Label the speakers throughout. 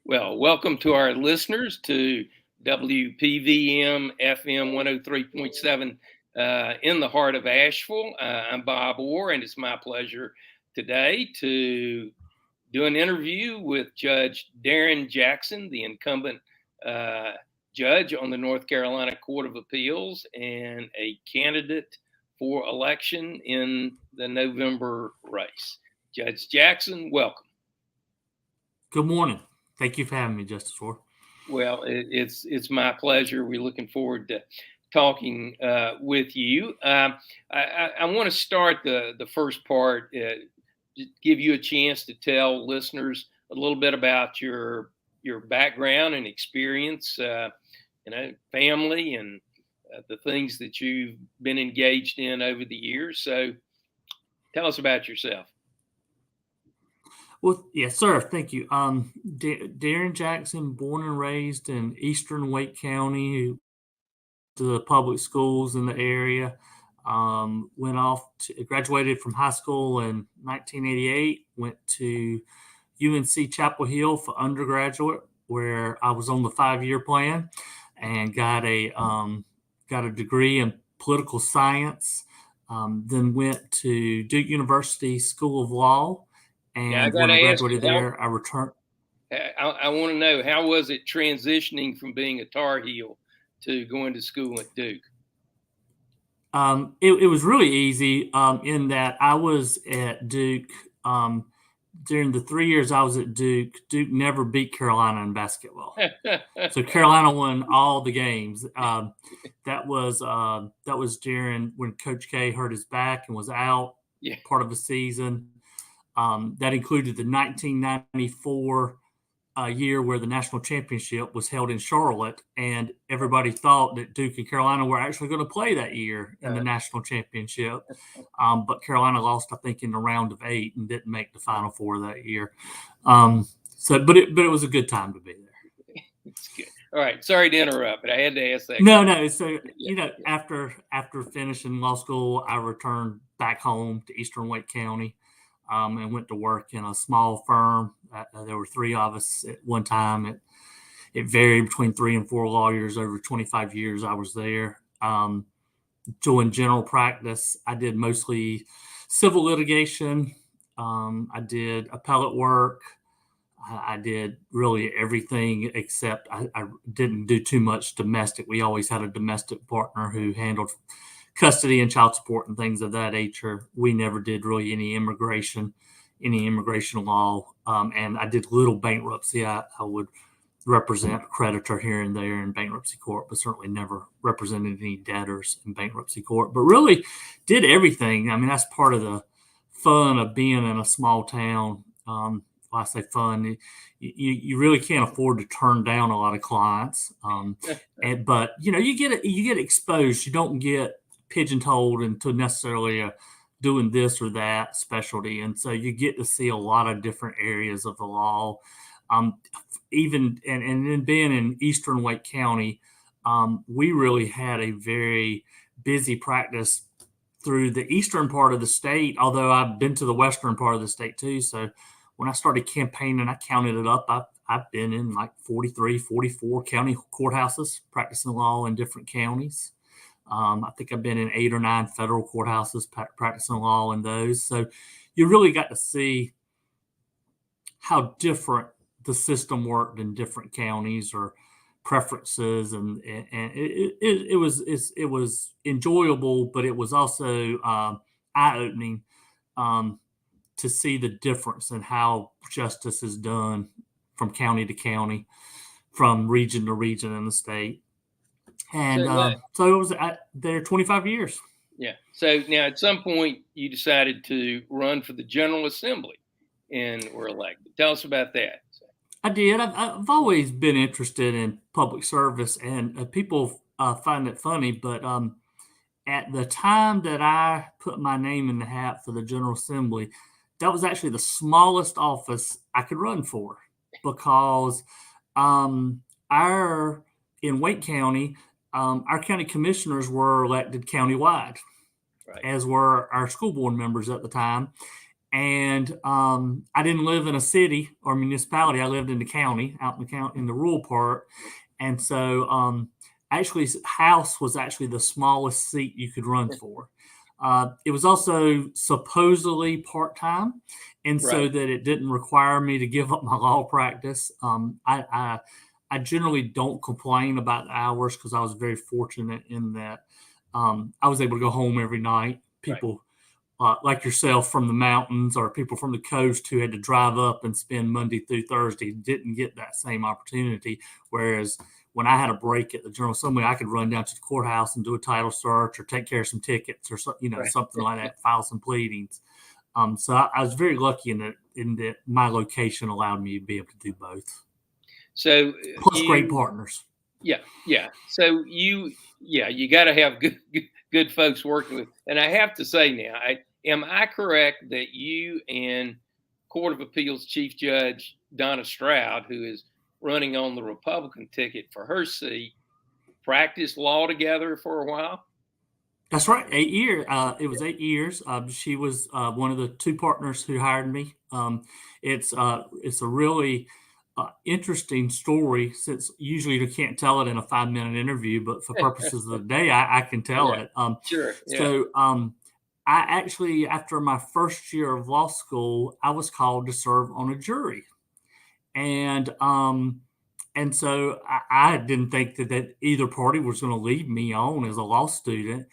Speaker 1: Well, welcome to our listeners to WPVM FM 103.7 in the heart of Asheville. I'm Bob Orr, and it's my pleasure today to do an interview with Judge Darren Jackson, the incumbent uh, judge on the North Carolina Court of Appeals and a candidate for election in the November race. Judge Jackson, welcome.
Speaker 2: Good morning. Thank you for having me, Justice Orr.
Speaker 1: Well, it's my pleasure. We're looking forward to talking with you. I want to start the first part, give you a chance to tell listeners a little bit about your background and experience, family, and the things that you've been engaged in over the years. So, tell us about yourself.
Speaker 2: Well, yes, sir. Thank you. Darren Jackson, born and raised in Eastern Wake County, to the public schools in the area. Graduated from high school in 1988. Went to UNC Chapel Hill for undergraduate, where I was on the 5-year plan, and got a degree in political science. Then went to Duke University School of Law.
Speaker 1: Now, I
Speaker 2: And
Speaker 1: got
Speaker 2: when
Speaker 1: to
Speaker 2: I
Speaker 1: ask you,
Speaker 2: graduated there, I returned.
Speaker 1: I want to know, how was it transitioning from being a Tar Heel to going to school at Duke?
Speaker 2: It was really easy in that I was at Duke during the 3 years I was at Duke. Duke never beat Carolina in basketball, so Carolina won all the games. That was during when Coach K hurt his back and was out
Speaker 1: Yeah.
Speaker 2: part of the season. That included the 1994 year where the national championship was held in Charlotte, and everybody thought that Duke and Carolina were actually going to play that year in the national championship. But Carolina lost, I think, in the round of 8 and didn't make the Final Four that year. But it was a good time to be there.
Speaker 1: It's good. All right. Sorry to interrupt, but I had to ask that.
Speaker 2: No. So, after finishing law school, I returned back home to Eastern Wake County and went to work in a small firm. There were 3 of us at one time. It varied between 3 and 4 lawyers over 25 years I was there. Doing general practice, I did mostly civil litigation. I did appellate work. I did really everything except I didn't do too much domestic. We always had a domestic partner who handled custody and child support and things of that nature. We never did really any immigration law. And I did little bankruptcy. I would represent a creditor here and there in bankruptcy court, but certainly never represented any debtors in bankruptcy court, but really did everything. I mean, that's part of the fun of being in a small town. I say fun, you really can't afford to turn down a lot of clients. But you get exposed. You don't get pigeonholed into necessarily doing this or that specialty. And so you get to see a lot of different areas of the law. Even then being in Eastern Wake County, we really had a very busy practice through the eastern part of the state, although I've been to the western part of the state too. So when I started campaigning, I counted it up. I've been in like 43, 44 county courthouses practicing law in different counties. I think I've been in 8 or 9 federal courthouses practicing law in those. So you really got to see how different the system worked in different counties or preferences, and it was enjoyable, but it was also eye-opening to see the difference in how justice is done from county to county, from region to region in the state. And so it was there 25 years.
Speaker 1: Yeah. So now at some point you decided to run for the General Assembly and were elected. Tell us about that.
Speaker 2: I did. I've always been interested in public service, and people find it funny, but at the time that I put my name in the hat for the General Assembly, that was actually the smallest office I could run for, because in Wake County, our county commissioners were elected countywide,
Speaker 1: Right.
Speaker 2: as were our school board members at the time. And I didn't live in a city or municipality. I lived in the county, out in the county, in the rural part. And so actually, House was actually the smallest seat you could run for. It was also supposedly part-time, and so
Speaker 1: Right.
Speaker 2: that it didn't require me to give up my law practice. I generally don't complain about the hours because I was very fortunate in that I was able to go home every night.
Speaker 1: Right.
Speaker 2: People like yourself from the mountains or people from the coast who had to drive up and spend Monday through Thursday didn't get that same opportunity. Whereas when I had a break at the Journal Assembly, I could run down to the courthouse and do a title search or take care of some tickets or
Speaker 1: Right.
Speaker 2: something like that, file some pleadings. So I was very lucky in that my location allowed me to be able to do both.
Speaker 1: So
Speaker 2: Plus, great
Speaker 1: you,
Speaker 2: partners.
Speaker 1: yeah, yeah. So you got to have good folks working with. And I have to say now, am I correct that you and Court of Appeals Chief Judge Donna Straud, who is running on the Republican ticket for her seat, practiced law together for a while?
Speaker 2: That's right. 8 years. It was 8 years. She was one of the two partners who hired me. It's a really interesting story since usually you can't tell it in a 5 minute interview, but for purposes of the day, I can tell
Speaker 1: Yeah,
Speaker 2: it.
Speaker 1: sure. Yeah.
Speaker 2: So I actually, after my first year of law school, I was called to serve on a jury, and so I didn't think that either party was going to lead me on as a law student.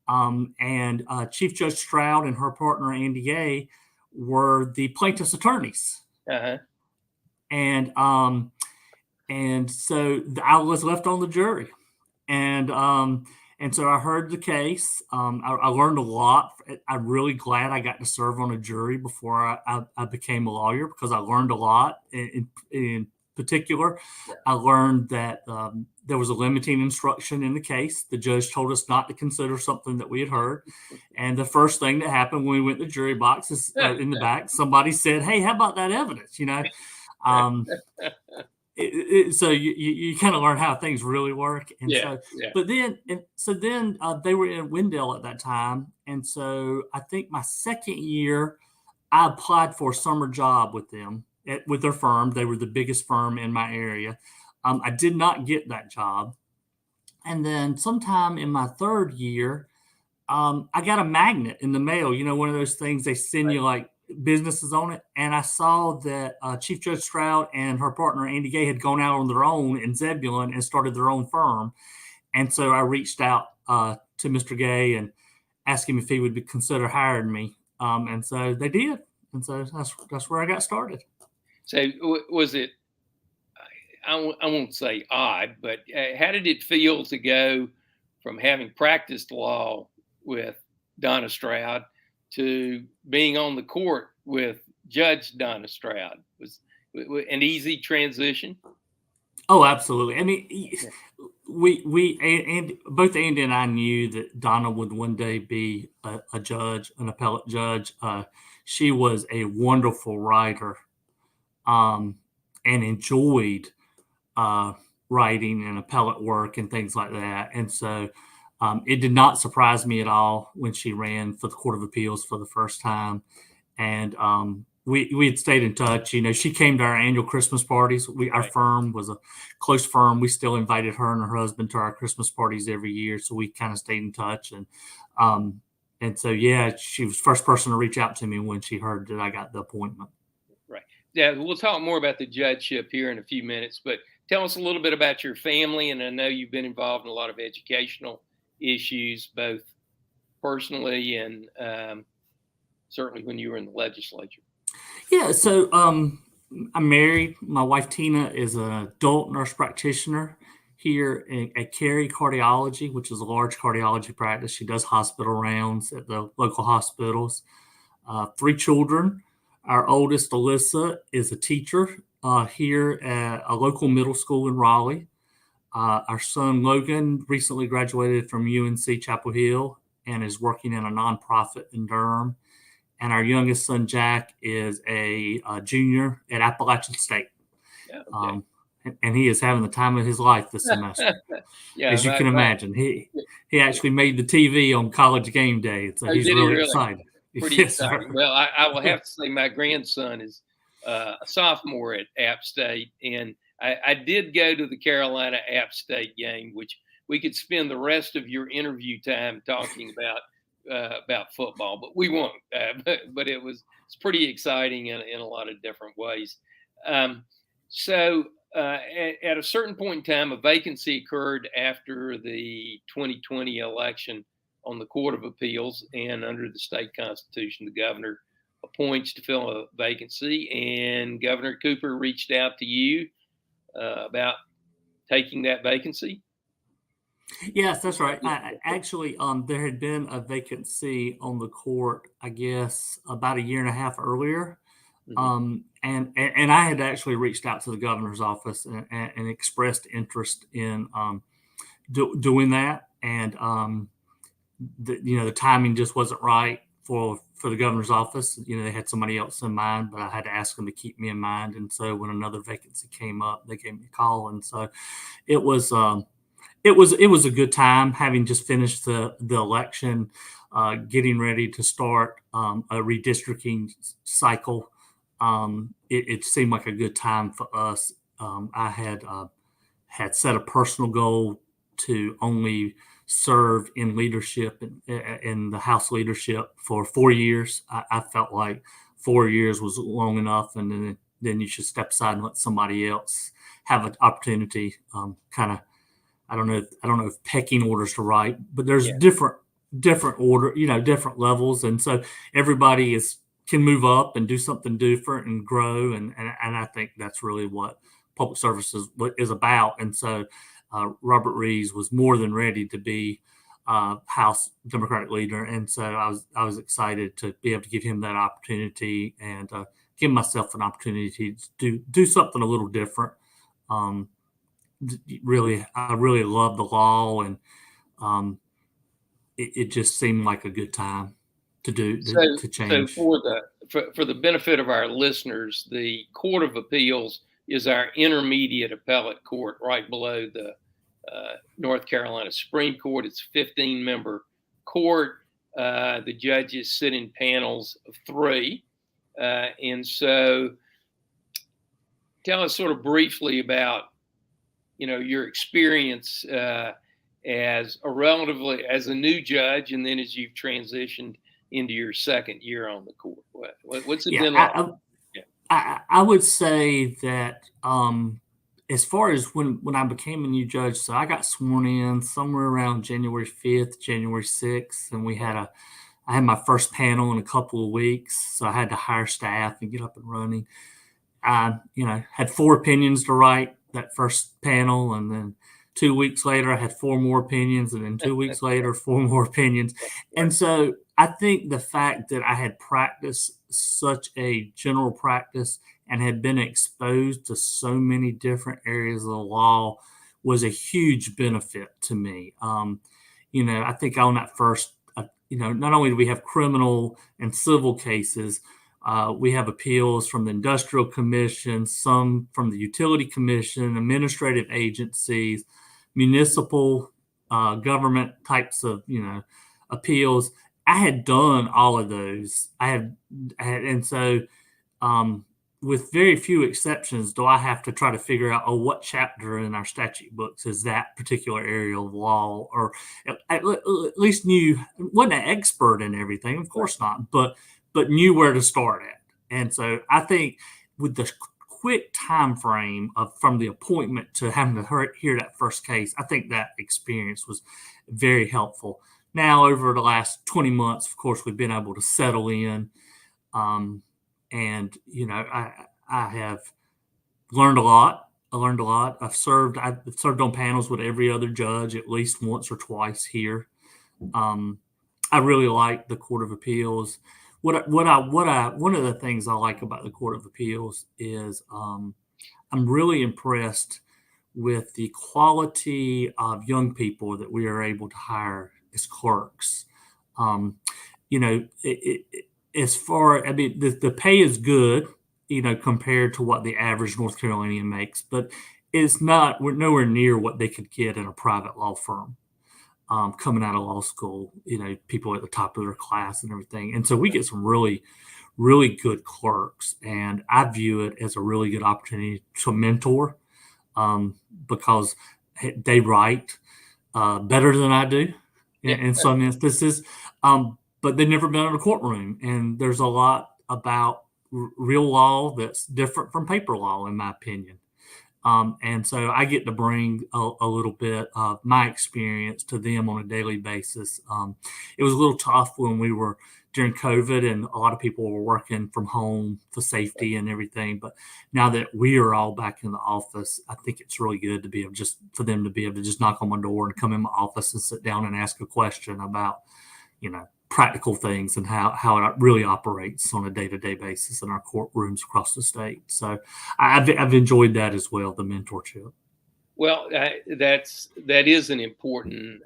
Speaker 2: And Chief Judge Straud and her partner Andy Gay were the plaintiff's attorneys,
Speaker 1: Uh-huh.
Speaker 2: and so I was left on the jury, and so I heard the case. I learned a lot. I'm really glad I got to serve on a jury before I became a lawyer because I learned a lot. In particular,
Speaker 1: Yeah.
Speaker 2: I learned that there was a limiting instruction in the case. The judge told us not to consider something that we had heard. And the first thing that happened when we went in the jury box is in the back, somebody said, "Hey, how about that evidence?" Um, so you kind of learn how things really work. And
Speaker 1: Yeah.
Speaker 2: so,
Speaker 1: Yeah.
Speaker 2: but then, they were in Wendell at that time. And so I think my second year, I applied for a summer job with them with their firm. They were the biggest firm in my area. I did not get that job. And then sometime in my third year, I got a magnet in the mail, one of those things they send you like businesses on it. And I saw that Chief Judge Straud and her partner, Andy Gay, had gone out on their own in Zebulon and started their own firm. And so I reached out to Mr. Gay and asked him if he would consider hiring me. And so they did. And so that's where I got started.
Speaker 1: So was it, I won't say odd, but how did it feel to go from having practiced law with Donna Straud to being on the court with Judge Donna Straud? Was an easy transition?
Speaker 2: Oh, absolutely. I mean, we and both Andy and I knew that Donna would one day be a judge, an appellate judge. She was a wonderful writer, and enjoyed writing and appellate work and things like that. And so it did not surprise me at all when she ran for the Court of Appeals for the first time. And we had stayed in touch. She came to our annual Christmas parties. Our
Speaker 1: Right.
Speaker 2: firm was a close firm. We still invited her and her husband to our Christmas parties every year. So we kind of stayed in touch. And so, yeah, she was the first person to reach out to me when she heard that I got the appointment.
Speaker 1: Right. Yeah, we'll talk more about the judgeship here in a few minutes, but tell us a little bit about your family. And I know you've been involved in a lot of educational issues, both personally and certainly when you were in the legislature.
Speaker 2: Yeah, so I'm married. My wife Tina is an adult nurse practitioner here at Cary Cardiology, which is a large cardiology practice. She does hospital rounds at the local hospitals. 3 children. Our oldest, Alyssa, is a teacher here at a local middle school in Raleigh. Our son, Logan, recently graduated from UNC Chapel Hill and is working in a nonprofit in Durham. And our youngest son, Jack, is a junior at Appalachian State.
Speaker 1: Yeah, okay.
Speaker 2: And he is having the time of his life this semester.
Speaker 1: Yeah,
Speaker 2: As you can imagine. He actually made the TV on college game day. So
Speaker 1: oh,
Speaker 2: he's
Speaker 1: did he
Speaker 2: really
Speaker 1: really?
Speaker 2: excited.
Speaker 1: pretty
Speaker 2: Yes, sir.
Speaker 1: exciting. Well, I will have to say my grandson is a sophomore at App State, and I did go to the Carolina App State game, which we could spend the rest of your interview time talking about football, but we won't. But it's pretty exciting in a lot of different ways. Um, so at a certain point in time, a vacancy occurred after the 2020 election on the Court of Appeals, and under the state constitution, the governor appoints to fill a vacancy. And Governor Cooper reached out to you about taking that vacancy.
Speaker 2: Yes, that's right. Actually, there had been a vacancy on the court, I guess, about a year and a half earlier. And I had actually reached out to the governor's office and expressed interest in doing that. And the timing just wasn't right for the governor's office. They had somebody else in mind, but I had to ask them to keep me in mind. And so when another vacancy came up, they gave me a call. And so it was a good time, having just finished the election, getting ready to start a redistricting cycle. It seemed like a good time for us. I had set a personal goal to only serve in leadership in the House leadership for 4 years. I felt like 4 years was long enough, and then you should step aside and let somebody else have an opportunity. I don't know if pecking orders are right, but there's different order, different levels, and so everybody can move up and do something different and grow, and I think that's really what public services is about. And so Robert Reeves was more than ready to be House Democratic leader, and so I was excited to be able to give him that opportunity and give myself an opportunity to do something a little different. I really love the law, and it just seemed like a good time to change.
Speaker 1: So for the benefit of our listeners, the Court of Appeals is our intermediate appellate court, right below the North Carolina Supreme Court. It's a 15-member court. The judges sit in panels of 3, and so tell us sort of briefly about your experience as a new judge, and then as you've transitioned into your second year on the court. What's it been like?
Speaker 2: I would say that as far as when I became a new judge, so I got sworn in somewhere around January 5th, January 6th, and I had my first panel in a couple of weeks, so I had to hire staff and get up and running. I had 4 opinions to write that first panel, and then 2 weeks later I had 4 more opinions, and then 2 weeks later 4 more opinions. And so I think the fact that I had practiced such a general practice and had been exposed to so many different areas of the law was a huge benefit to me. I think on that first, not only do we have criminal and civil cases, we have appeals from the Industrial Commission, some from the Utility Commission, administrative agencies, municipal government types of appeals. I had done all of those. And so with very few exceptions, do I have to try to figure out what chapter in our statute books is that particular area of law, or at least wasn't an expert in everything, of course not, but knew where to start at. And so I think with the quick time frame from the appointment to having to hear that first case, I think that experience was very helpful. Now, over the last 20 months, of course, we've been able to settle in, and I have learned a lot. I've served on panels with every other judge at least once or twice here. I really like the Court of Appeals. One of the things I like about the Court of Appeals is I'm really impressed with the quality of young people that we are able to hire as clerks. The pay is good, compared to what the average North Carolinian makes, but we're nowhere near what they could get in a private law firm. coming out of law school, people at the top of their class and everything. And so we get some really, really good clerks. And I view it as a really good opportunity to mentor because they write better than I do in some instances. But they've never been in a courtroom. And there's a lot about real law that's different from paper law, in my opinion. And so I get to bring a little bit of my experience to them on a daily basis. It was a little tough when we were during COVID and a lot of people were working from home for safety and everything. But now that we are all back in the office, I think it's really good to be able for them to be able to just knock on my door and come in my office and sit down and ask a question about, practical things and how it really operates on a day-to-day basis in our courtrooms across the state. So I've enjoyed that as well, the mentorship.
Speaker 1: Well, that is an important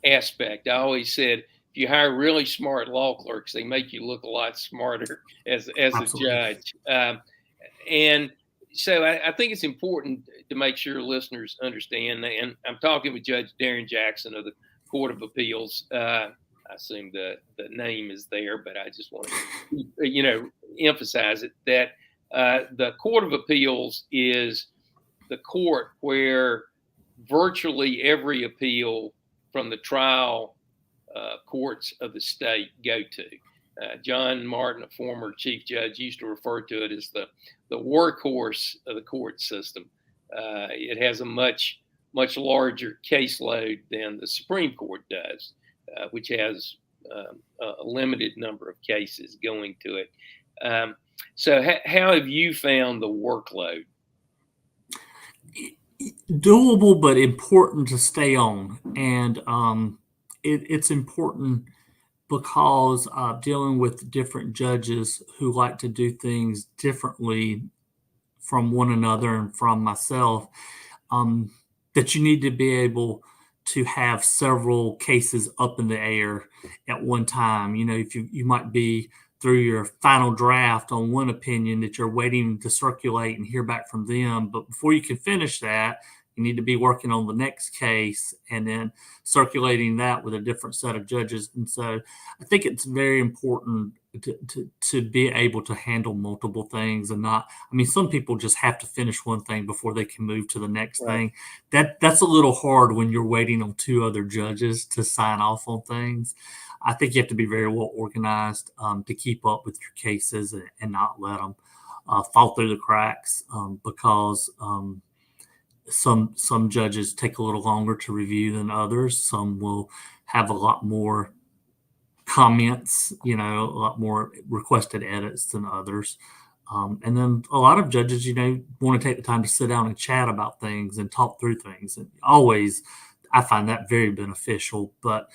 Speaker 1: aspect. I always said, if you hire really smart law clerks, they make you look a lot smarter as a judge. And so I think it's important to make sure listeners understand. And I'm talking with Judge Darren Jackson of the Court of Appeals. I assume the name is there, but I just want to, emphasize it that the Court of Appeals is the court where virtually every appeal from the trial courts of the state go to. John Martin, a former chief judge, used to refer to it as the workhorse of the court system. It has a much larger caseload than the Supreme Court does. Which has a limited number of cases going to it. So how have you found the workload?
Speaker 2: Doable, but important to stay on. And it's important because dealing with different judges who like to do things differently from one another and from myself, that you need to be able to have several cases up in the air at one time. If you might be through your final draft on one opinion that you're waiting to circulate and hear back from them, but before you can finish that, you need to be working on the next case and then circulating that with a different set of judges. And so I think it's very important to be able to handle multiple things and not, some people just have to finish one thing before they can move to the next thing. That's a little hard when you're waiting on two other judges to sign off on things. I think you have to be very well organized to keep up with your cases and not let them fall through the cracks because some judges take a little longer to review than others. Some will have a lot more comments, a lot more requested edits than others. And then a lot of judges, want to take the time to sit down and chat about things and talk through things. And always, I find that very beneficial. But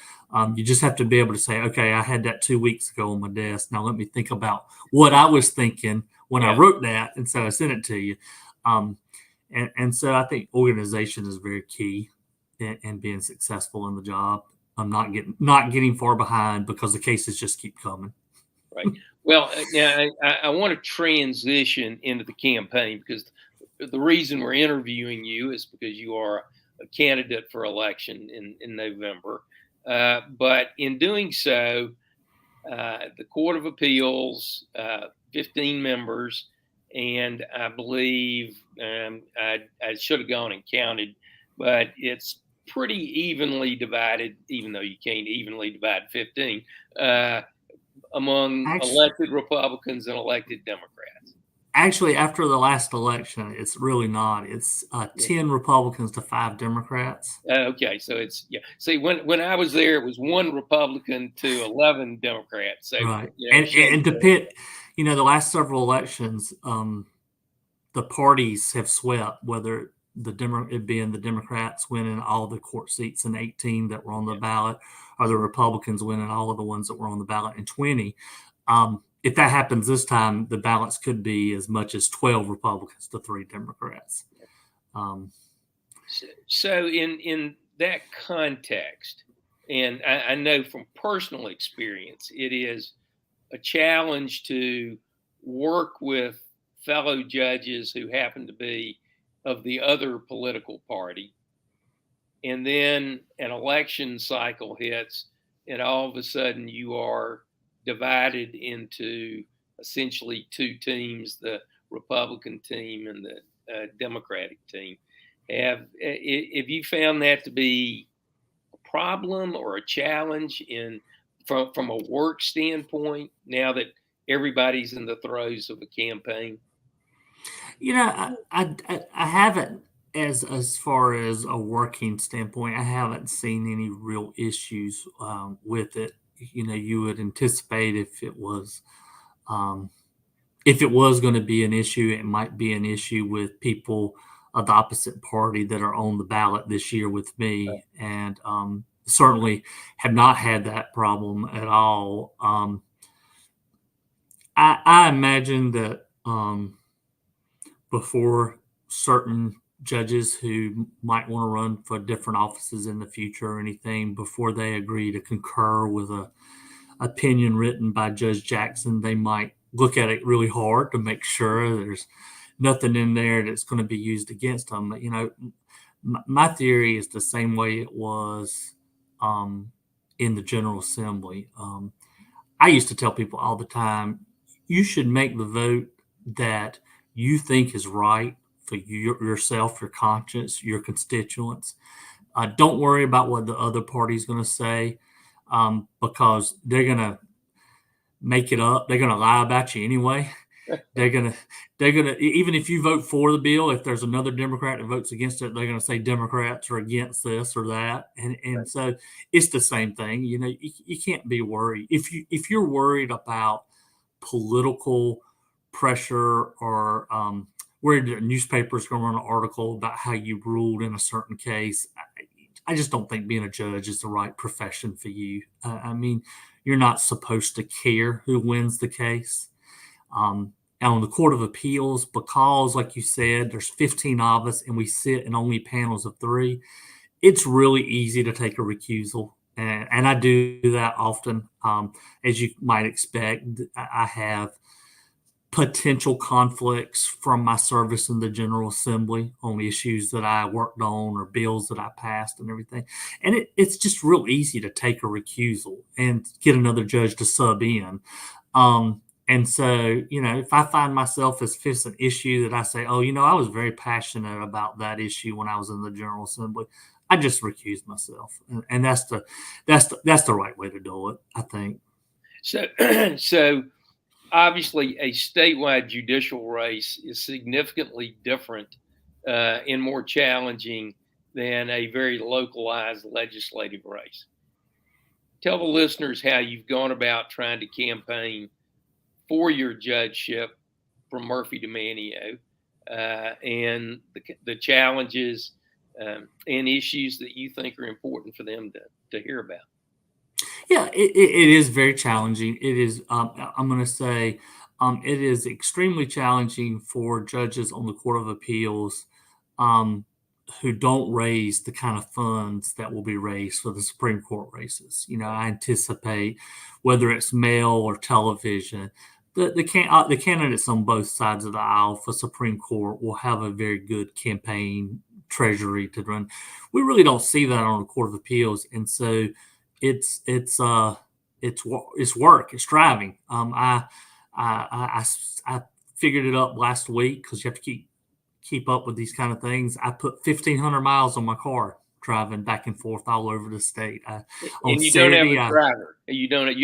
Speaker 2: you just have to be able to say, okay, I had that 2 weeks ago on my desk. Now let me think about what I was thinking when I wrote that. And so I sent it to you. And so I think organization is very key in being successful in the job. I'm not getting far behind because the cases just keep coming.
Speaker 1: Right. Well, now I want to transition into the campaign because the reason we're interviewing you is because you are a candidate for election in November. But in doing so, the Court of Appeals, 15 members, and I believe I should have gone and counted, but it's pretty evenly divided, even though you can't evenly divide 15, among elected Republicans and elected Democrats.
Speaker 2: Actually, after the last election, it's really not. It's 10 Republicans to 5 Democrats.
Speaker 1: Okay, so it's See, when I was there, it was 1 Republican to 11 Democrats. So,
Speaker 2: right, and depend. The last several elections, the parties have swept, whether it being the Democrats winning all the court seats in 18 that were on the ballot, or the Republicans winning all of the ones that were on the ballot in 20. If that happens this time, the balance could be as much as 12 Republicans to 3 Democrats.
Speaker 1: So in that context, and I know from personal experience, it is a challenge to work with fellow judges who happen to be of the other political party and then an election cycle hits, and all of a sudden you are divided into essentially two teams: the Republican team and the Democratic team. Have you found that to be a problem or a challenge from a work standpoint now that everybody's in the throes of a campaign?
Speaker 2: I haven't, as far as a working standpoint, I haven't seen any real issues with it. You would anticipate um, if it was going to be an issue, it might be an issue with people of the opposite party that are on the ballot this year with me, and certainly have not had that problem at all. I imagine that before certain judges who might want to run for different offices in the future or anything, before they agree to concur with a opinion written by Judge Jackson, they might look at it really hard to make sure there's nothing in there that's going to be used against them. My theory is the same way it was in the General Assembly. I used to tell people all the time, you should make the vote that you think is right for yourself, your conscience, your constituents. Don't worry about what the other party is going to say, because they're going to make it up. They're going to lie about you anyway. They're gonna even if you vote for the bill, if there's another Democrat that votes against it, they're gonna say Democrats are against this or that, and
Speaker 1: Right.
Speaker 2: so it's the same thing. You can't be worried if you're worried about political pressure or where the newspaper is going to run an article about how you ruled in a certain case. I just don't think being a judge is the right profession for you. I mean, you're not supposed to care who wins the case. And on the Court of Appeals, because, like you said, there's 15 of us and we sit in only panels of 3, it's really easy to take a recusal. And I do that often. As you might expect, I have potential conflicts from my service in the General Assembly on issues that I worked on or bills that I passed and everything. And it's just real easy to take a recusal and get another judge to sub in. And so, if I find myself if it's an issue that I say, oh, I was very passionate about that issue when I was in the General Assembly, I just recuse myself, and that's the right way to do it, I think.
Speaker 1: So, so obviously, a statewide judicial race is significantly different and more challenging than a very localized legislative race. Tell the listeners how you've gone about trying to campaign for your judgeship from Murphy to Manteo, and the challenges and issues that you think are important for them to hear about.
Speaker 2: Yeah, it is very challenging. It is, I'm going to say, it is extremely challenging for judges on the Court of Appeals um, who don't raise the kind of funds that will be raised for the Supreme Court races. I anticipate whether it's mail or television, the candidates on both sides of the aisle for Supreme Court will have a very good campaign treasury to run. We really don't see that on the Court of Appeals, and so it's work. It's driving. I figured it up last week because you have to keep up with these kind of things. I put 1,500 miles on my car driving back and forth all over the state.
Speaker 1: And you Saturday, don't have a driver.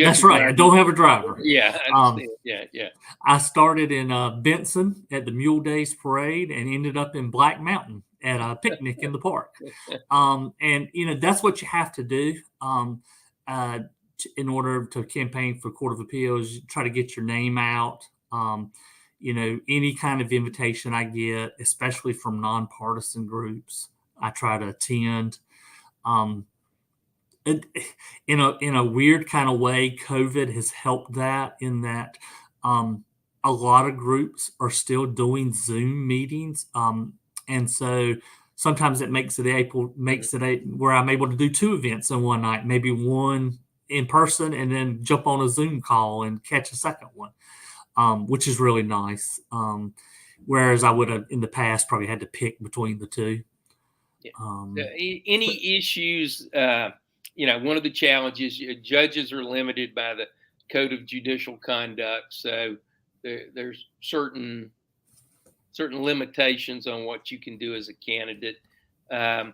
Speaker 2: That's right. I don't have a driver.
Speaker 1: Yeah, I understand. Yeah.
Speaker 2: I started in Benson at the Mule Days Parade and ended up in Black Mountain at a picnic in the park. And that's what you have to do in order to campaign for Court of Appeals. Try to get your name out. Any kind of invitation I get, especially from nonpartisan groups, I try to attend. In a weird kind of way, COVID has helped that in that a lot of groups are still doing Zoom meetings, and so sometimes it makes it where I'm able to do 2 events in one night, maybe one in person, and then jump on a Zoom call and catch a second one, which is really nice. Whereas I would have in the past probably had to pick between the 2.
Speaker 1: Yeah. Any issues? One of the challenges, judges are limited by the Code of Judicial Conduct, so there's certain limitations on what you can do as a candidate. Um,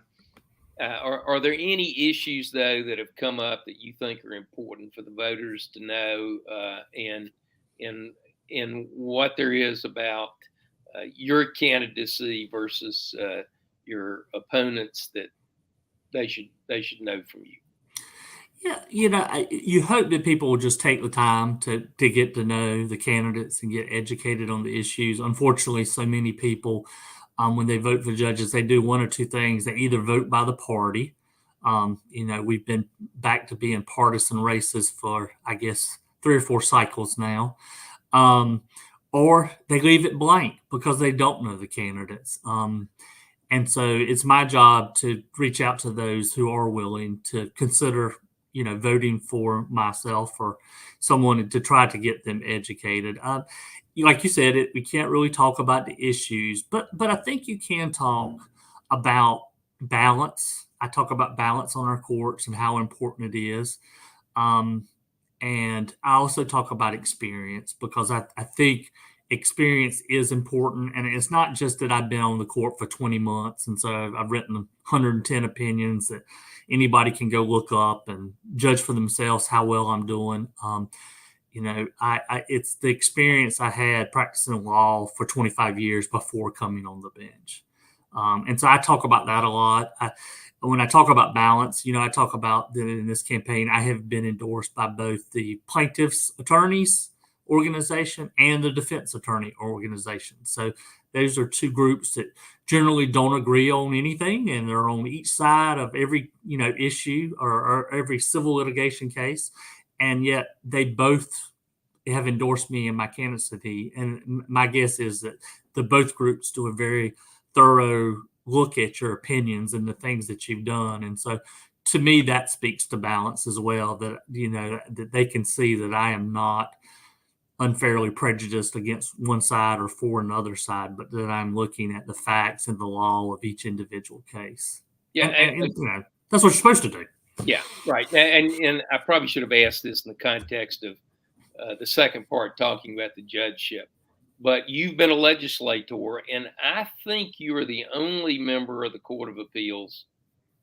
Speaker 1: are there any issues though that have come up that you think are important for the voters to know, and what there is about your candidacy versus your opponents that they should know from you?
Speaker 2: Yeah, you hope that people will just take the time to get to know the candidates and get educated on the issues. Unfortunately, so many people, when they vote for judges, they do one or two things. They either vote by the party. We've been back to being partisan races for, I guess, 3 or 4 cycles now. Or they leave it blank because they don't know the candidates. And so it's my job to reach out to those who are willing to consider voting for myself or someone to try to get them educated. Like you said, we can't really talk about the issues, but I think you can talk about balance. I talk about balance on our courts and how important it is. And I also talk about experience because I think experience is important. And it's not just that I've been on the court for 20 months. And so I've written 110 opinions that anybody can go look up and judge for themselves how well I'm doing. It's the experience I had practicing law for 25 years before coming on the bench. And so I talk about that a lot. When I talk about balance, I talk about that in this campaign, I have been endorsed by both the plaintiffs' attorneys organization and the defense attorney organization. So those are two groups that generally don't agree on anything, and they're on each side of every issue or every civil litigation case, and yet they both have endorsed me in my candidacy. And my guess is that both groups do a very thorough look at your opinions and the things that you've done. And so to me, that speaks to balance as well, that that they can see that I am not unfairly prejudiced against one side or for another side, but that I'm looking at the facts and the law of each individual case.
Speaker 1: Yeah,
Speaker 2: and that's what you're supposed to do.
Speaker 1: Yeah, right. And I probably should have asked this in the context of the second part, talking about the judgeship. But you've been a legislator, and I think you are the only member of the Court of Appeals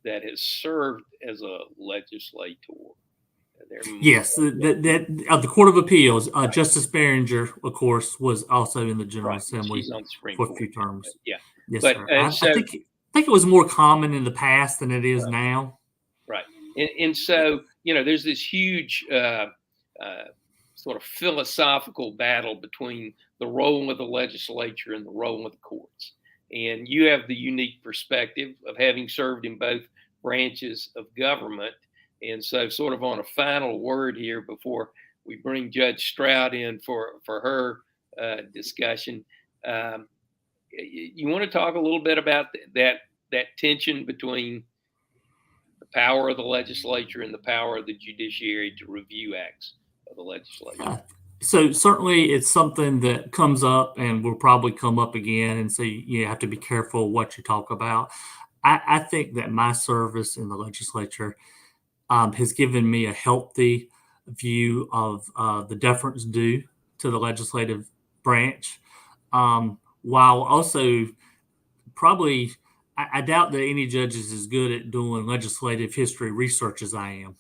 Speaker 1: that has served as a legislator.
Speaker 2: Yes, the Court of Appeals, right. Justice Behringer, of course, was also in the General Assembly for a few terms.
Speaker 1: Yeah,
Speaker 2: yes, but, sir. I think it was more common in the past than it is now.
Speaker 1: Right, and so there's this huge sort of philosophical battle between the role of the legislature and the role of the courts. And you have the unique perspective of having served in both branches of government. And so, sort of on a final word here before we bring Judge Straud in for her discussion, you want to talk a little bit about that tension between the power of the legislature and the power of the judiciary to review acts of the legislature?
Speaker 2: So certainly it's something that comes up and will probably come up again. And so you have to be careful what you talk about. I think that my service in the legislature has given me a healthy view of the deference due to the legislative branch, while also probably I doubt that any judge is as good at doing legislative history research as I am.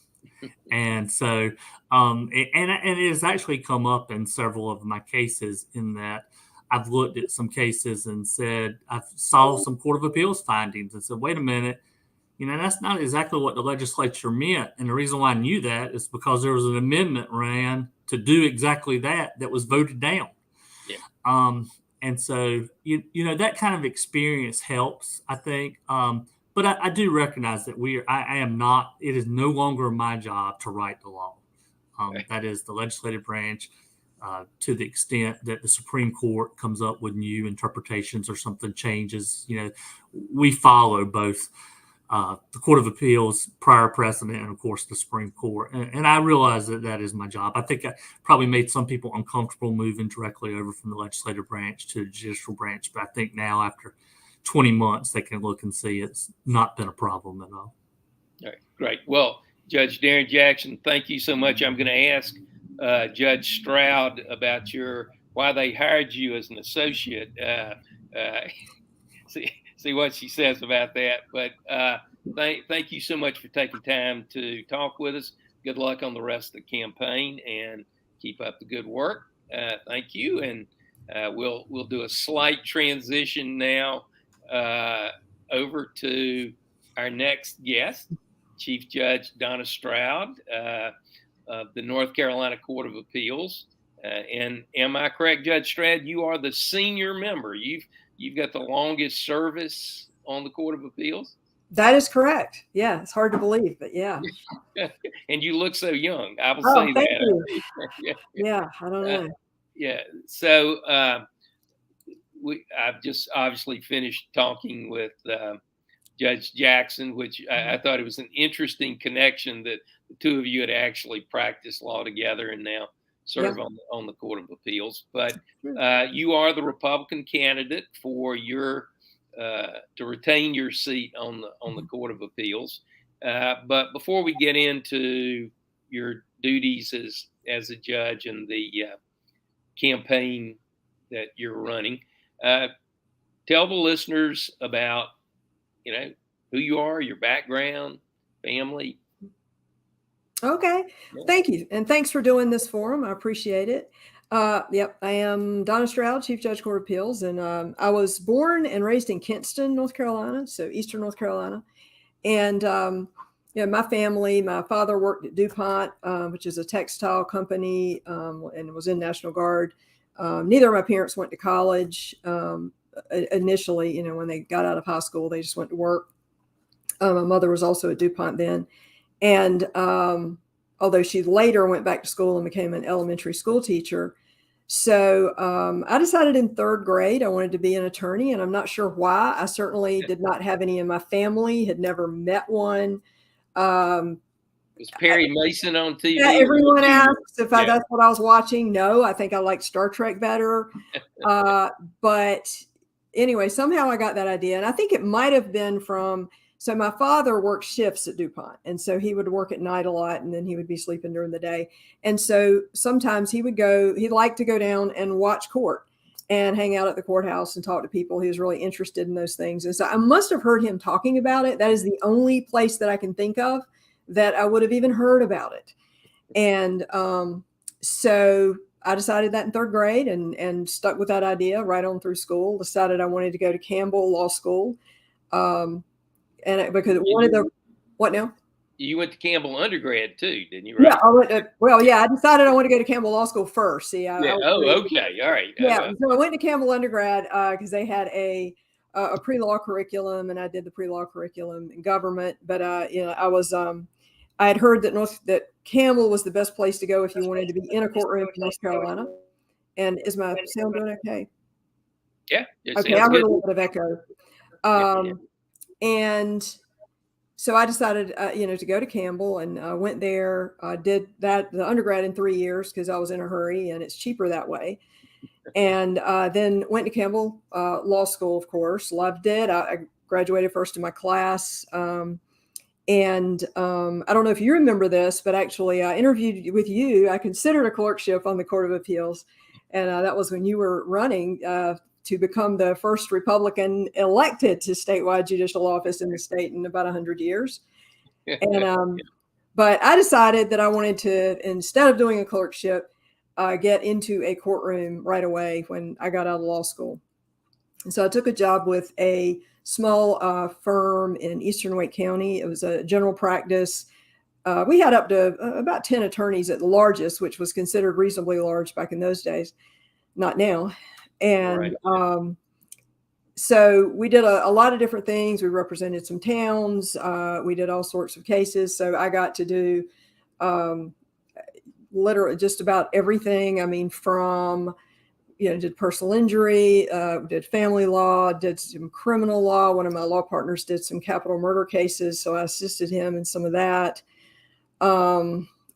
Speaker 2: And so, and it has actually come up in several of my cases in that I've looked at some cases and said, I saw some Court of Appeals findings and said, wait a minute, that's not exactly what the legislature meant. And the reason why I knew that is because there was an amendment ran to do exactly that was voted down. Yeah. And so, that kind of experience helps, I think. But I do recognize that I am not, it is no longer my job to write the law. That is the legislative branch, to the extent that the Supreme Court comes up with new interpretations or something changes. We follow both the Court of Appeals prior precedent and, of course, the Supreme Court. And I realize that is my job. I think I probably made some people uncomfortable moving directly over from the legislative branch to the judicial branch. But I think now, after 20 months, they can look and see it's not been a problem at all.
Speaker 1: All right, great. Well, Judge Darren Jackson, thank you so much. I'm going to ask Judge Straud about why they hired you as an associate. See what she says about that. But thank you so much for taking time to talk with us. Good luck on the rest of the campaign, and keep up the good work. Thank you, and we'll do a slight transition now over to our next guest, Chief Judge Donna Straud of the North Carolina Court of Appeals. And am I correct, Judge Straud? You are the senior member. You've got the longest service on the Court of Appeals.
Speaker 3: That is correct. Yeah, it's hard to believe, but yeah.
Speaker 1: And you look so young. I will say
Speaker 3: thank
Speaker 1: that.
Speaker 3: You. Yeah, I don't know.
Speaker 1: Yeah. So I've just obviously finished talking with Judge Jackson, which I thought it was an interesting connection that the two of you had actually practiced law together and now serve on the Court of Appeals. But you are the Republican candidate for to retain your seat on the Court of Appeals. But before we get into your duties as a judge and the campaign that you're running, tell the listeners about who you are, your background, family.
Speaker 3: Okay. Thank you. And thanks for doing this forum. I appreciate it. Yep. I am Donna Straud, Chief Judge Court of Appeals. And I was born and raised in Kinston, North Carolina, so Eastern North Carolina. And my family, my father worked at DuPont, which is a textile company, and was in National Guard. Neither of my parents went to college. Initially, when they got out of high school, they just went to work. My mother was also at DuPont then. And although she later went back to school and became an elementary school teacher. So I decided in third grade I wanted to be an attorney, and I'm not sure why. I certainly did not have any in my family, had never met one.
Speaker 1: Was Perry Mason on TV?
Speaker 3: Yeah, everyone asks if that's what I was watching. No, I think I liked Star Trek better. But anyway, somehow I got that idea. And I think it might have been so my father worked shifts at DuPont. And so he would work at night a lot, and then he would be sleeping during the day. And so sometimes he'd like to go down and watch court and hang out at the courthouse and talk to people. He was really interested in those things. And so I must have heard him talking about it. That is the only place that I can think of that I would have even heard about it. And so I decided that in third grade and stuck with that idea right on through school. Decided I wanted to go to Campbell Law School. Because one of the, what now?
Speaker 1: You went to Campbell undergrad too, didn't you? Right?
Speaker 3: Yeah, I decided I wanted to go to Campbell Law School first. See,
Speaker 1: okay, all right.
Speaker 3: Yeah, so I went to Campbell undergrad because they had a pre-law curriculum, and I did the pre-law curriculum in government. But I had heard that Campbell was the best place to go if you wanted to be in a courtroom in North Carolina. And is my sound doing okay?
Speaker 1: Yeah.
Speaker 3: Okay, I heard a little bit of echo. And so I decided, to go to Campbell, and went there. I did the undergrad in 3 years because I was in a hurry, and it's cheaper that way. And then went to Campbell Law School, of course. Loved it. I graduated first in my class. And I don't know if you remember this, but actually I interviewed with you. I considered a clerkship on the Court of Appeals. And that was when you were running to become the first Republican elected to statewide judicial office in the state in about 100 years. And but I decided that I wanted to, instead of doing a clerkship, get into a courtroom right away when I got out of law school. And so I took a job with a small firm in Eastern Wake County. It was a general practice. We had up to about 10 attorneys at the largest, which was considered reasonably large back in those days, not now. And so we did a lot of different things. We represented some towns. We did all sorts of cases. So I got to do literally just about everything. I mean, from, did personal injury, did family law, did some criminal law. One of my law partners did some capital murder cases, so I assisted him in some of that.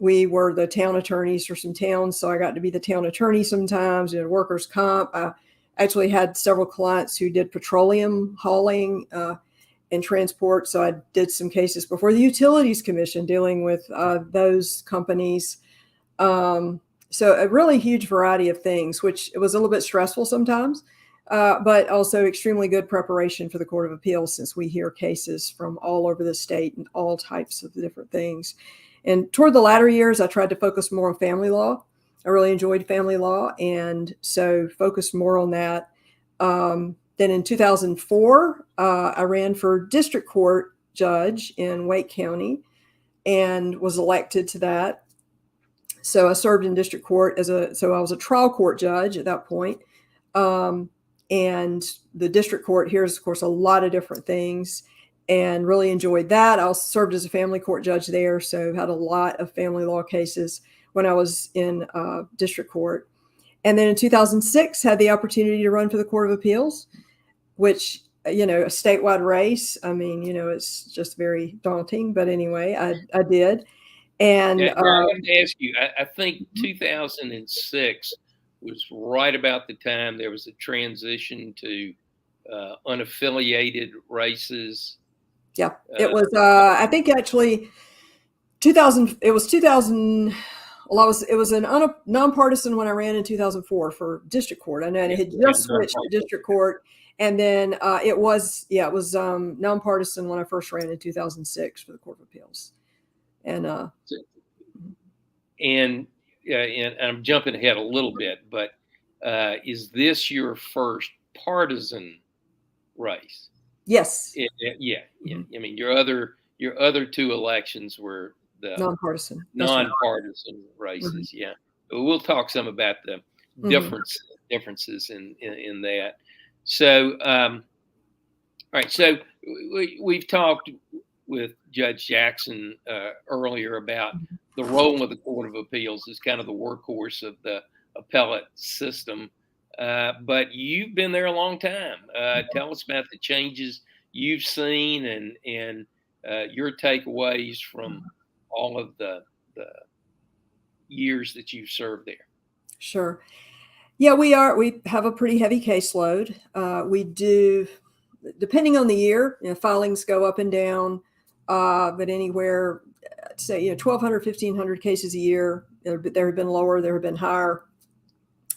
Speaker 3: We were the town attorneys for some towns, so I got to be the town attorney sometimes. Workers' comp. I actually had several clients who did petroleum hauling and transport. So I did some cases before the Utilities Commission dealing with those companies. So a really huge variety of things, which it was a little bit stressful sometimes, but also extremely good preparation for the Court of Appeals, since we hear cases from all over the state and all types of different things. And toward the latter years, I tried to focus more on family law. I really enjoyed family law, and so focused more on that. Then in 2004, I ran for district court judge in Wake County and was elected to that. So I served in district court so I was a trial court judge at that point. And the district court hears, of course, a lot of different things, and really enjoyed that. I also served as a family court judge there, so had a lot of family law cases when I was in district court. And then in 2006, had the opportunity to run for the Court of Appeals, which, a statewide race. I mean, it's just very daunting. But anyway, I did. And
Speaker 1: I want to ask you, I think 2006 was right about the time there was a transition to unaffiliated races.
Speaker 3: Yeah, it was, I think actually 2000, it was 2000. Well, it was a nonpartisan when I ran in 2004 for district court. I know it had just switched to district court. And then it was nonpartisan when I first ran in 2006 for the Court of Appeals. And
Speaker 1: I'm jumping ahead a little bit, but is this your first partisan race?
Speaker 3: Yes.
Speaker 1: Yeah. I mean, your other two elections were the
Speaker 3: nonpartisan
Speaker 1: races.
Speaker 3: Mm-hmm.
Speaker 1: Yeah. But we'll talk some about the differences in that. So, all right. So we've talked with Judge Jackson earlier about the role of the Court of Appeals as kind of the workhorse of the appellate system. But you've been there a long time. Tell us about the changes you've seen and your takeaways from all of the years that you've served there.
Speaker 3: Sure. Yeah, we have a pretty heavy caseload. We do, depending on the year, filings go up and down, but anywhere, I'd say, 1,200, 1,500 cases a year. There have been lower, there have been higher.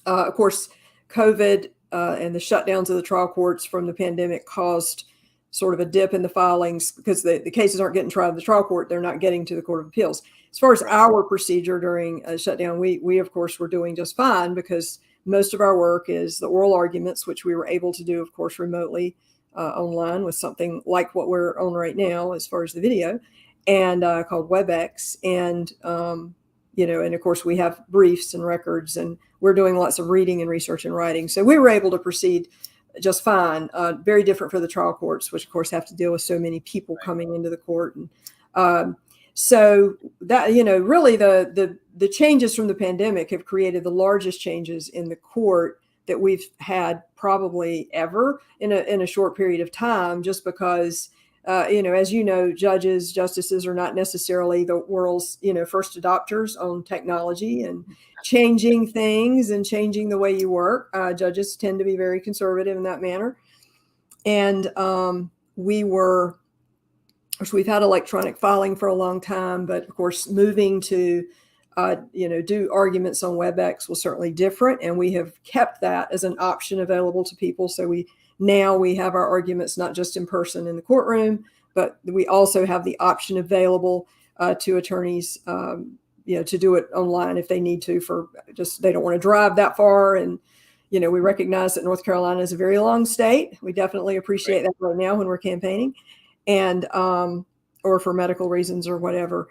Speaker 3: Of course, COVID and the shutdowns of the trial courts from the pandemic caused sort of a dip in the filings because the cases aren't getting tried in the trial court. They're not getting to the Court of Appeals. As far as our procedure during a shutdown, we of course were doing just fine because most of our work is the oral arguments, which we were able to do, of course, remotely online with something like what we're on right now as far as the video, and called WebEx. And, and of course we have briefs and records, and we're doing lots of reading and research and writing. So we were able to proceed just fine. Very different for the trial courts, which of course have to deal with so many people coming into the court. And so that, really the changes from the pandemic have created the largest changes in the court that we've had probably ever in a short period of time, just because, as judges, justices are not necessarily the world's, first adopters on technology and changing things and changing the way you work. Judges tend to be very conservative in that manner. And we've had electronic filing for a long time, but of course, moving to, do arguments on WebEx was certainly different. And we have kept that as an option available to people. So we have our arguments not just in person in the courtroom, but we also have the option available to attorneys, to do it online if they need to, they don't want to drive that far. And, we recognize that North Carolina is a very long state. We definitely appreciate that right now when we're campaigning, and or for medical reasons or whatever.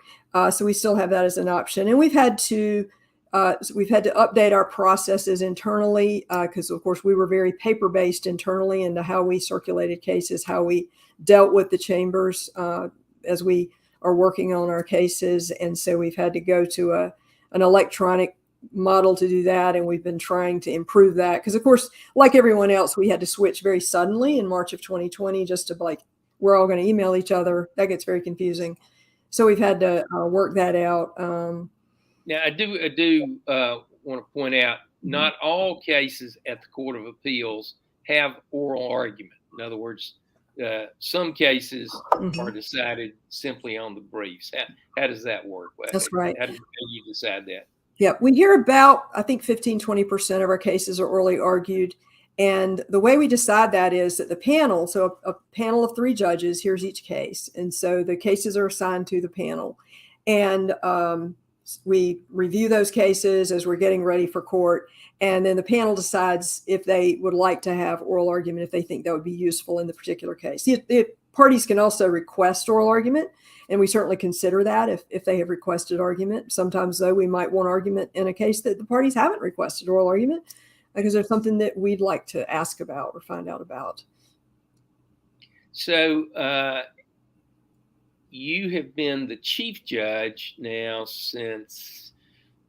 Speaker 3: So we still have that as an option. And we've had to update our processes internally because, of course, we were very paper-based internally into how we circulated cases, how we dealt with the chambers as we are working on our cases. And so we've had to go to an electronic model to do that. And we've been trying to improve that because, of course, like everyone else, we had to switch very suddenly in March of 2020 just to we're all going to email each other. That gets very confusing. So we've had to work that out.
Speaker 1: Now, I do want to point out not all cases at the Court of Appeals have oral argument. In other words, some cases are decided simply on the briefs. How does that work?
Speaker 3: That's right.
Speaker 1: How do you decide that?
Speaker 3: Yeah, we hear about, I think 15-20% of our cases are orally argued. And the way we decide that is that the panel, so a panel of 3 judges hears each case. And so the cases are assigned to the panel. And we review those cases as we're getting ready for court. And then the panel decides if they would like to have oral argument, if they think that would be useful in the particular case. The parties can also request oral argument, and we certainly consider that if they have requested argument. Sometimes, though, we might want argument in a case that the parties haven't requested oral argument because there's something that we'd like to ask about or find out about.
Speaker 1: So you have been the chief judge now since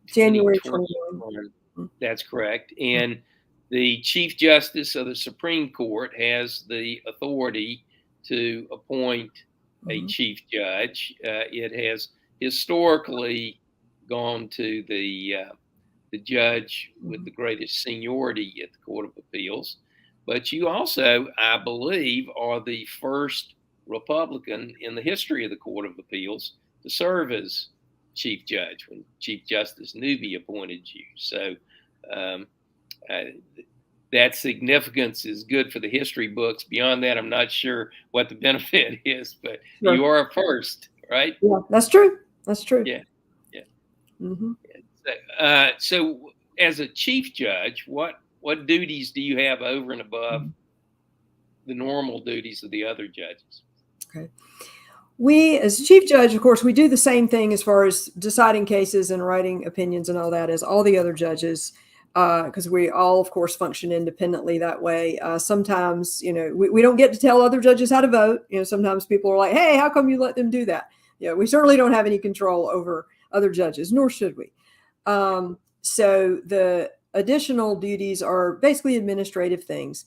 Speaker 3: January
Speaker 1: 2021. That's correct. And the Chief Justice of the Supreme Court has the authority to appoint a chief judge. It has historically gone to the judge with the greatest seniority at the Court of Appeals. But you also, I believe, are the first Republican in the history of the Court of Appeals to serve as chief judge when Chief Justice Newby appointed you. So that significance is good for the history books. Beyond that, I'm not sure what the benefit is, but sure. You are first, right?
Speaker 3: Yeah, that's true. That's true.
Speaker 1: Yeah. So as a chief judge, what duties do you have over and above the normal duties of the other judges?
Speaker 3: Okay. We, as chief judge, of course, we do the same thing as far as deciding cases and writing opinions and all that as all the other judges, because we all, of course, function independently that way. Sometimes, we don't get to tell other judges how to vote. Sometimes people are like, hey, how come you let them do that? We certainly don't have any control over other judges, nor should we. So the additional duties are basically administrative things.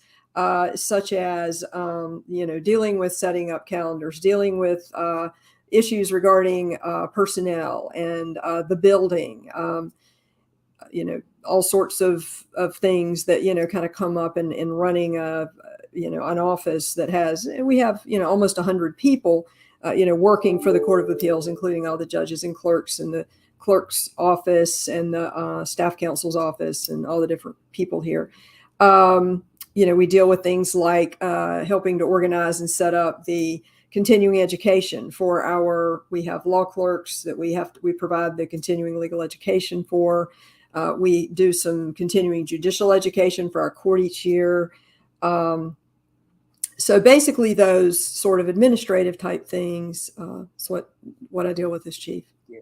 Speaker 3: Such as, dealing with setting up calendars, dealing with issues regarding personnel and the building, all sorts of things that, kind of come up in running, an office that has, we have, almost 100 people, working for the Court of Appeals, including all the judges and clerks and the clerk's office and the staff counsel's office and all the different people here. We deal with things like helping to organize and set up the continuing education for we have law clerks that we provide the continuing legal education for. We do some continuing judicial education for our court each year. So basically those sort of administrative type things is what I deal with as chief.
Speaker 1: Yeah.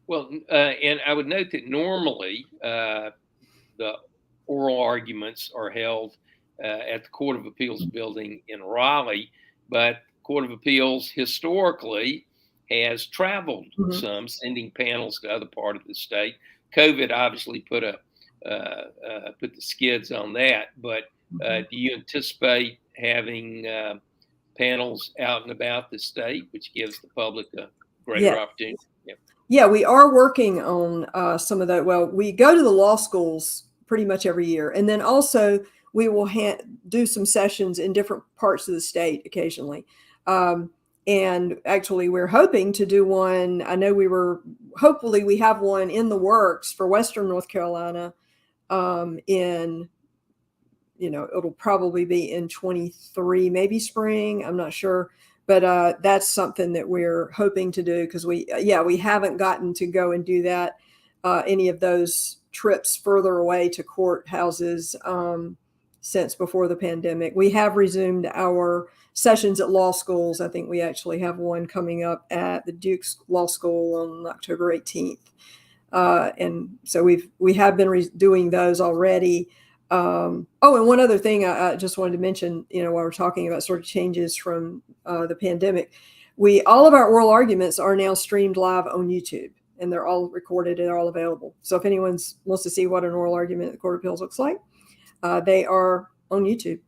Speaker 1: Well, and I would note that normally the oral arguments are held at the Court of Appeals building in Raleigh, but Court of Appeals historically has traveled some, sending panels to other parts of the state. COVID obviously put the skids on that, but do you anticipate having panels out and about the state, which gives the public a greater opportunity?
Speaker 3: Yeah, we are working on some of that. Well, we go to the law schools pretty much every year, and then also we will do some sessions in different parts of the state occasionally. And actually, we're hoping to do one. I know hopefully we have one in the works for Western North Carolina it'll probably be in 23, maybe spring. I'm not sure. But that's something that we're hoping to do because we haven't gotten to go and do that, any of those trips further away to courthouses since before the pandemic. We have resumed our sessions at law schools. I think we actually have one coming up at the Duke's Law School on October 18th. And so we have been doing those already. And one other thing I just wanted to mention, while we're talking about sort of changes from the pandemic, all of our oral arguments are now streamed live on YouTube, and they're all recorded and they're all available. So if anyone wants to see what an oral argument at the Court of Appeals looks like, they are on YouTube.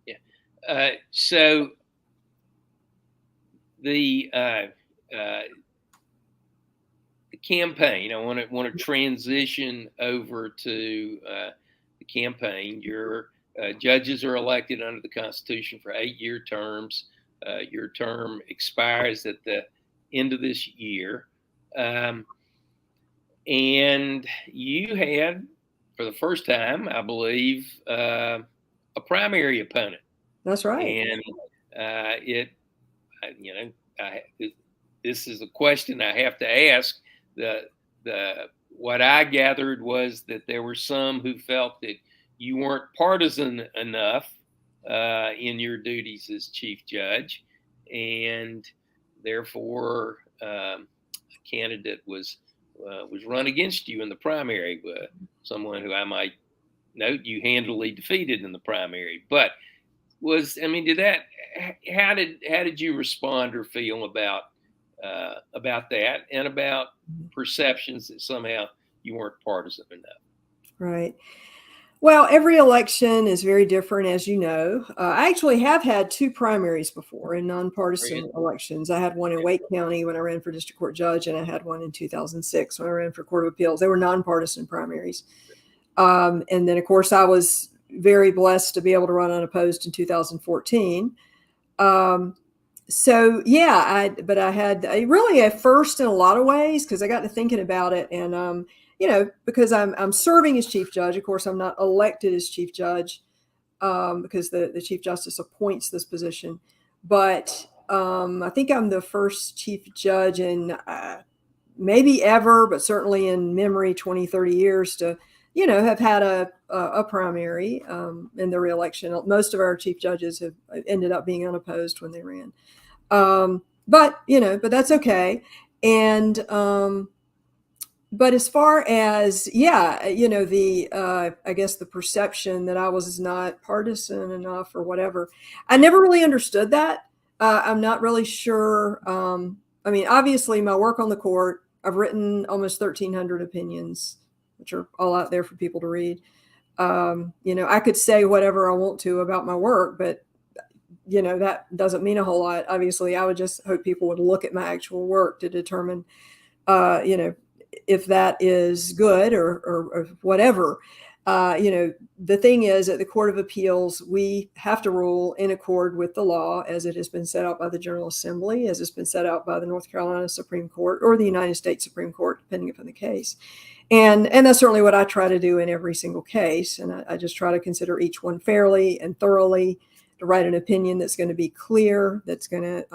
Speaker 1: Yeah. So the campaign. I want to transition over to the campaign. Your judges are elected under the Constitution for 8-year terms. Your term expires at the end of this year. And you had, for the first time, I believe, a primary opponent.
Speaker 3: That's right.
Speaker 1: And this is a question I have to ask. What I gathered was that there were some who felt that you weren't partisan enough in your duties as chief judge, and therefore a candidate was run against you in the primary. Someone who I might note you handily defeated in the primary. But how did you respond or feel about that, and about perceptions that somehow you weren't partisan enough?
Speaker 3: Right. Well, every election is very different, as you know. I actually have had 2 primaries before in nonpartisan elections. I had one in Wake County when I ran for district court judge, and I had one in 2006 when I ran for Court of Appeals. They were nonpartisan primaries. And then, of course, I was very blessed to be able to run unopposed in 2014. So yeah, but I had really a first in a lot of ways, because I got to thinking about it, and because I'm serving as chief judge. Of course, I'm not elected as chief judge because the chief justice appoints this position. But I think I'm the first chief judge in maybe ever, but certainly in memory, 20, 30 years to have had a primary in the reelection. Most of our chief judges have ended up being unopposed when they ran. But that's okay. And but as far as, I guess the perception that I was not partisan enough or whatever, I never really understood that. I'm not really sure. Obviously my work on the court, I've written almost 1,300 opinions, which are all out there for people to read. I could say whatever I want to about my work, but that doesn't mean a whole lot. Obviously, I would just hope people would look at my actual work to determine, if that is good or whatever. The thing is, at the Court of Appeals, we have to rule in accord with the law as it has been set out by the General Assembly, as it's been set out by the North Carolina Supreme Court or the United States Supreme Court, depending upon the case. And that's certainly what I try to do in every single case. And I just try to consider each one fairly and thoroughly, to write an opinion that's going to be clear, that's going to,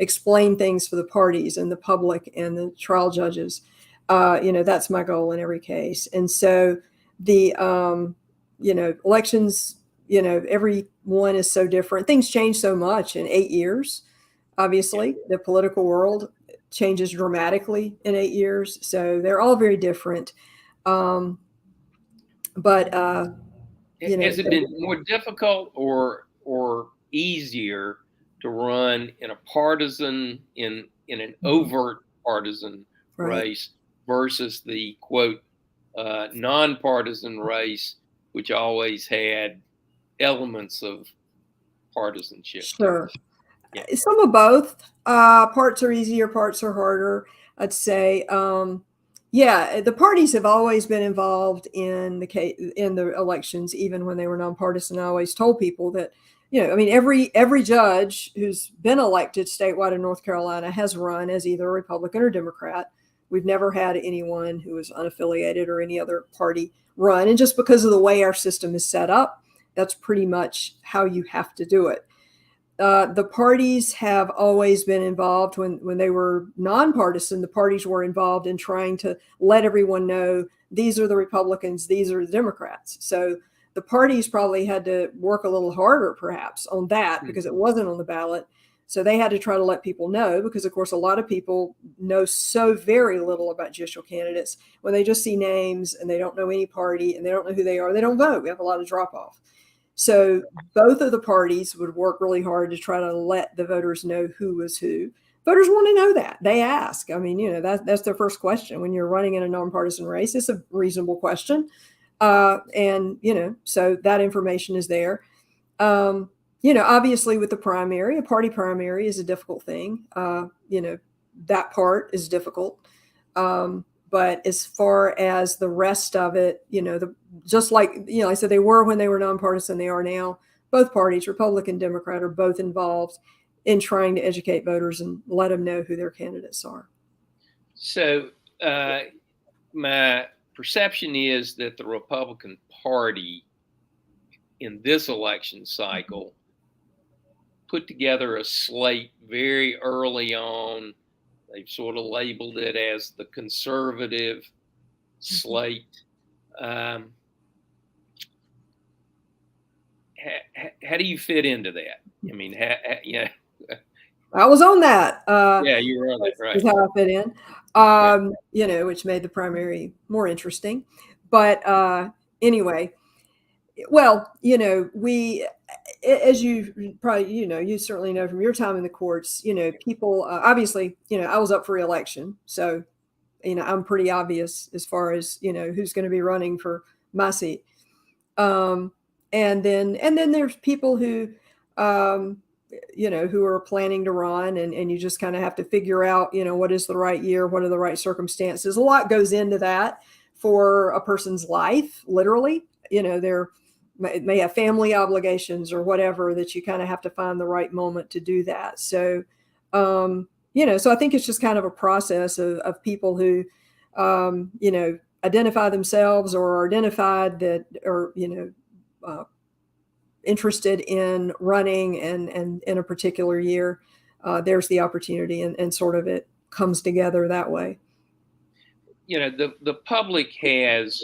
Speaker 3: explain things for the parties and the public and the trial judges. That's my goal in every case. And so the, elections, every one is so different. Things change so much in 8 years. Obviously, the political world changes dramatically in 8 years. So they're all very different. Has
Speaker 1: it been more difficult or easier to run in a partisan, in an overt partisan race versus the quote nonpartisan race, which always had elements of partisanship?
Speaker 3: Sure. Yeah. Some of both. Parts are easier, parts are harder, I'd say. The parties have always been involved in the elections, even when they were nonpartisan. I always told people that, every judge who's been elected statewide in North Carolina has run as either a Republican or Democrat. We've never had anyone who was unaffiliated or any other party run. And just because of the way our system is set up, that's pretty much how you have to do it. The parties have always been involved when they were nonpartisan. The parties were involved in trying to let everyone know these are the Republicans, these are the Democrats. So the parties probably had to work a little harder perhaps on that because it wasn't on the ballot. So they had to try to let people know, because of course a lot of people know so very little about judicial candidates. When they just see names and they don't know any party and they don't know who they are, they don't vote. We have a lot of drop off. So both of the parties would work really hard to try to let the voters know who was who. Voters want to know that. They ask. That's their first question when you're running in a nonpartisan race. It's a reasonable question. So that information is there. Obviously with the primary, a party primary is a difficult thing. That part is difficult. But as far as the rest of it, just like, I said, they were when they were nonpartisan, they are now. Both parties, Republican, Democrat, are both involved in trying to educate voters and let them know who their candidates are.
Speaker 1: So my perception is that the Republican Party in this election cycle put together a slate very early on. They've sort of labeled it as the conservative slate. How do you fit into that? I mean, yeah.
Speaker 3: I was on that.
Speaker 1: Yeah, you were on that, right?
Speaker 3: Is how I fit in. Which made the primary more interesting. But anyway, well, we, as you probably, you certainly know from your time in the courts, people, obviously, I was up for re-election. So, I'm pretty obvious as far as, who's going to be running for my seat. And then there's people who, who are planning to run, and you just kind of have to figure out, what is the right year, what are the right circumstances. A lot goes into that for a person's life, literally. There may have family obligations or whatever that you kind of have to find the right moment to do that. So, so I think it's just kind of a process of people who, identify themselves or are identified that are, interested in running and in a particular year. There's the opportunity, and sort of it comes together that way.
Speaker 1: The public has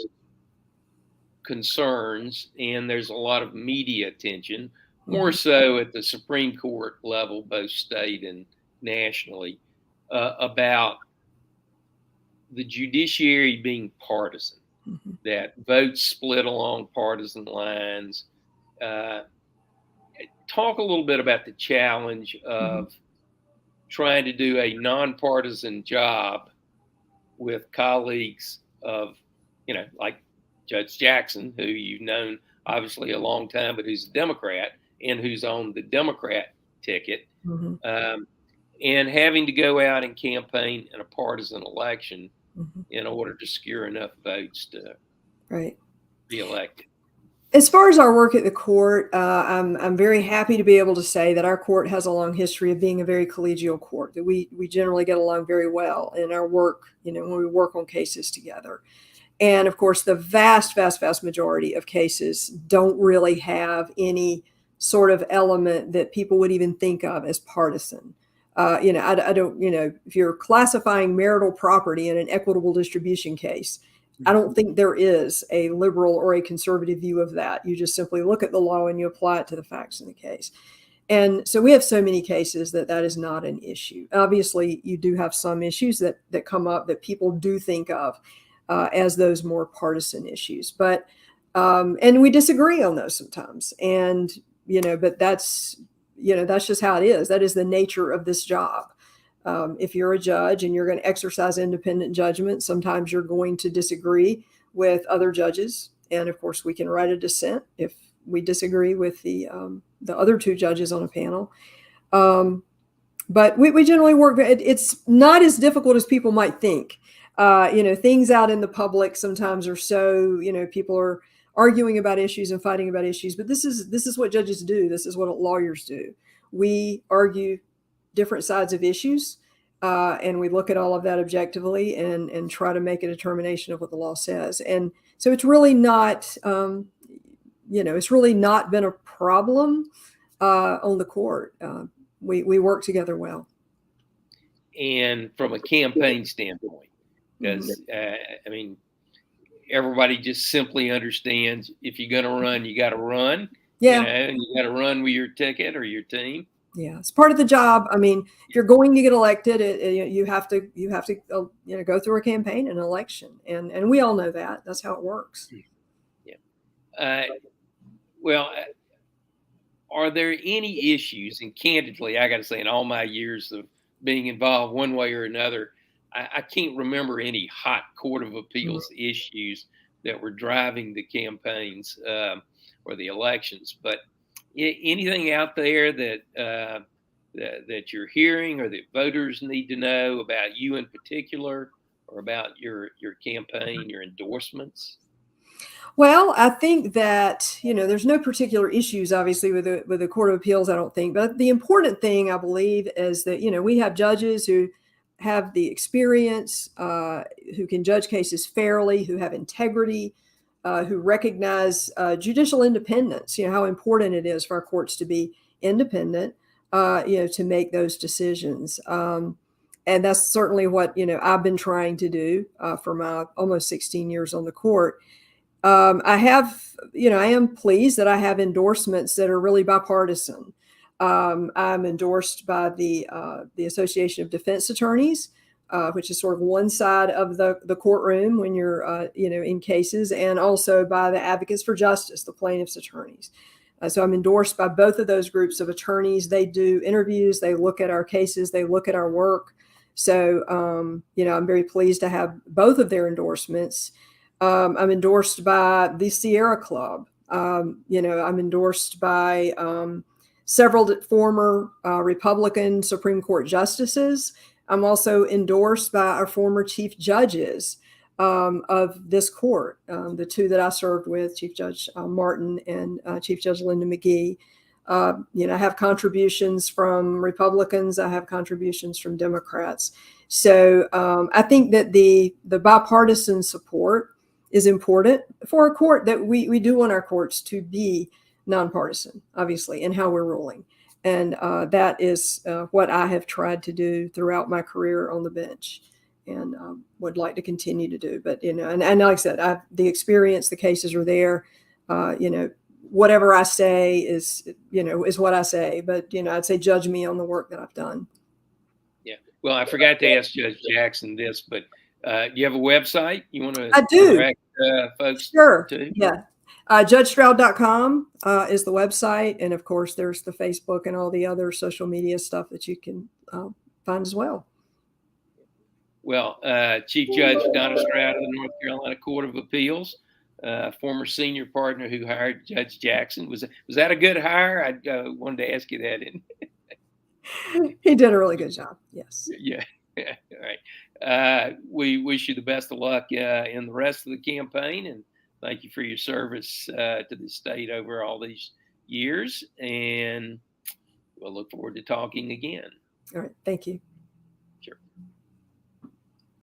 Speaker 1: concerns, and there's a lot of media attention, more so at the Supreme Court level, both state and nationally, about the judiciary being partisan, that votes split along partisan lines. Talk a little bit about the challenge of trying to do a nonpartisan job with colleagues of, like Judge Jackson, who you've known obviously a long time, but who's a Democrat and who's on the Democrat ticket, and having to go out and campaign in a partisan election in order to secure enough votes to be elected.
Speaker 3: As far as our work at the court, I'm very happy to be able to say that our court has a long history of being a very collegial court, that we generally get along very well in our work, when we work on cases together. And of course, the vast, vast, vast majority of cases don't really have any sort of element that people would even think of as partisan. I don't, if you're classifying marital property in an equitable distribution case, I don't think there is a liberal or a conservative view of that. You just simply look at the law and you apply it to the facts in the case. And so we have so many cases that is not an issue. Obviously, you do have some issues that come up that people do think of as those more partisan issues. But and we disagree on those sometimes. And, but that's just how it is. That is the nature of this job. If you're a judge and you're going to exercise independent judgment, sometimes you're going to disagree with other judges. And of course, we can write a dissent if we disagree with the other two judges on a panel. But we generally work. It's not as difficult as people might think. Things out in the public sometimes are so, people are arguing about issues and fighting about issues. But this is what judges do. This is what lawyers do. We argue different sides of issues, and we look at all of that objectively and try to make a determination of what the law says. And so it's really not, it's really not been a problem on the court. We work together well.
Speaker 1: And from a campaign standpoint, because everybody just simply understands if you're going to run, you got to run.
Speaker 3: Yeah,
Speaker 1: and you got to run with your ticket or your team.
Speaker 3: Yeah, it's part of the job. I mean, if you're going to get elected, you have to go through a campaign and an election, and we all know that. That's how it works.
Speaker 1: Yeah. Well, are there any issues? And candidly, I got to say, in all my years of being involved one way or another, I can't remember any hot Court of Appeals issues that were driving the campaigns or the elections, but anything out there that you're hearing or that voters need to know about you in particular or about your campaign, your endorsements?
Speaker 3: Well, I think that, there's no particular issues, obviously, with the Court of Appeals, I don't think. But the important thing, I believe, is that, we have judges who have the experience, who can judge cases fairly, who have integrity, who recognize judicial independence, how important it is for our courts to be independent, to make those decisions. And that's certainly what, I've been trying to do for my almost 16 years on the court. I am pleased that I have endorsements that are really bipartisan. I'm endorsed by the Association of Defense Attorneys, which is sort of one side of the courtroom when you're, in cases, and also by the Advocates for Justice, the plaintiffs' attorneys. So I'm endorsed by both of those groups of attorneys. They do interviews, they look at our cases, they look at our work. So, I'm very pleased to have both of their endorsements. I'm endorsed by the Sierra Club. I'm endorsed by several former Republican Supreme Court justices. I'm also endorsed by our former chief judges of this court, the two that I served with, Chief Judge Martin and Chief Judge Linda McGee. I have contributions from Republicans. I have contributions from Democrats. So I think that the bipartisan support is important for a court, that we do want our courts to be nonpartisan, obviously, in how we're ruling. And that is what I have tried to do throughout my career on the bench, and would like to continue to do. But, and like I said, the experience, the cases are there. Whatever I say is what I say. But, I'd say judge me on the work that I've done.
Speaker 1: Yeah. Well, I forgot to ask Judge Jackson this, but do you have a website you want to direct folks to?
Speaker 3: Yeah. JudgeStraud.com is the website. And of course, there's the Facebook and all the other social media stuff that you can find as well. Well,
Speaker 1: Chief Judge Donna Straud of the North Carolina Court of Appeals, former senior partner who hired Judge Jackson. Was that a good hire? I wanted to ask you that.
Speaker 3: He did a really good job. Yes.
Speaker 1: Yeah. All right. We wish you the best of luck in the rest of the campaign, and thank you for your service to the state over all these years. And we'll look forward to talking again.
Speaker 3: All right. Thank you.
Speaker 1: Sure.